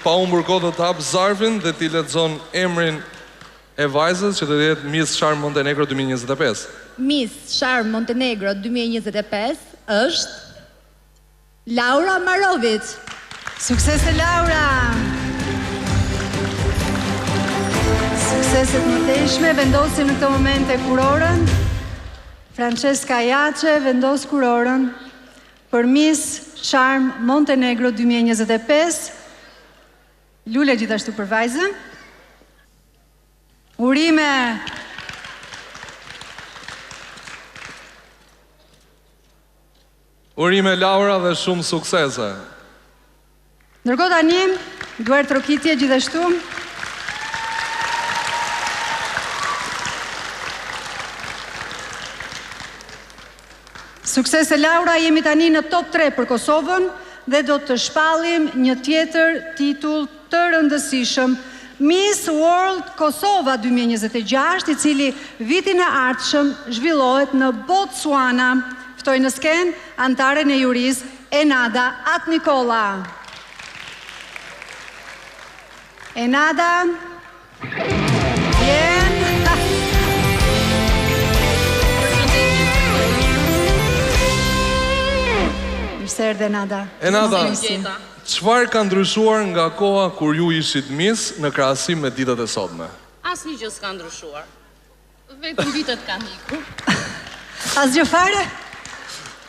pa humbur kohë të hap zarfin dhe t'i lexon emrin e vajzës që do të jetë Miss Charm Montenegro 2025. Miss Charm Montenegro 2025 është Laura Marovic. Suksese Laura! Sukseset më teshme, vendosim në këto momente kurorën. Francesca Jace vendos kurorën për Miss Charm Montenegro 2025. Lule gjithashtu për vajzën. Urime! Urime Laura dhe shumë suksese. Ndërkohë tani, duar trokitje gjithashtu. Suksese Laura, jemi tani në top 3 për Kosovën dhe do të shpallim një tjetër titull të rëndësishëm, Miss World Kosova 2026, i cili vitin e ardhshëm zhvillohet në Botswana. Ftoj në sken antaren e juris Enada Atnikola. Enada, vjen. Mirëserdhe Enada. Enada, çfarë ka ndryshuar nga koha kur ju ishit Miss në krahasim me ditët e sotme? Asnjë gjë s'ka ndryshuar. Vetëm ditët kanë ikur. Asgjë fare?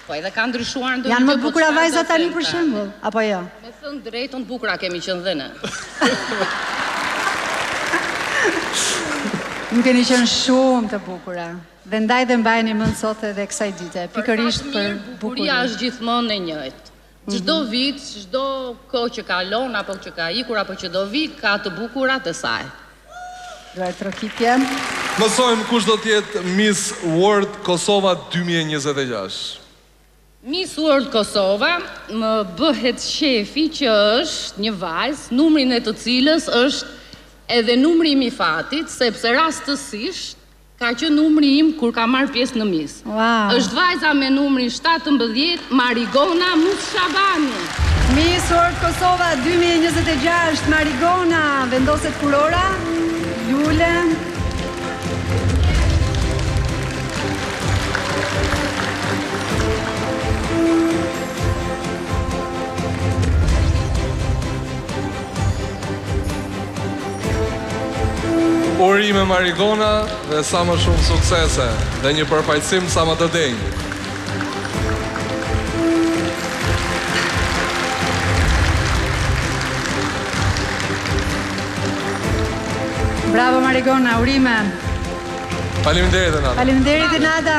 Po edhe ka ndryshuar ndonjë. Janë më të bukura vajzat tani për shembull, apo jo? Me thënë drejtën, bukura kemi qenë dhe ne. Më keni qenë shumë të bukura. Dhe ndaj dhe mbajeni mend sot edhe kësaj dite, pikërisht për bukuria është gjithmonë e njëjtë. Çdo vit, çdo kohë që kalon apo që ka ikur apo që do vi ka të bukurat e saj. Duar trokitje. Mësojmë kush do të jetë Miss World Kosova 2026. Miss World Kosova më bëhet shefi që është një vajzë, numrin e të cilës është edhe numri im i fatit, sepse rastësisht ka qenë numri im kur ka marrë pjesë në Miss. Wow. Është vajza me numrin 17, Marigona Mushabani. Miss World Kosova 2026, Marigona, vendoset kurora, Lule. Urime Marigona dhe sa më shumë suksese dhe një përfaqësim sa më të denjë. Bravo Marigona, urime. Faleminderit Enada. Faleminderit Enada.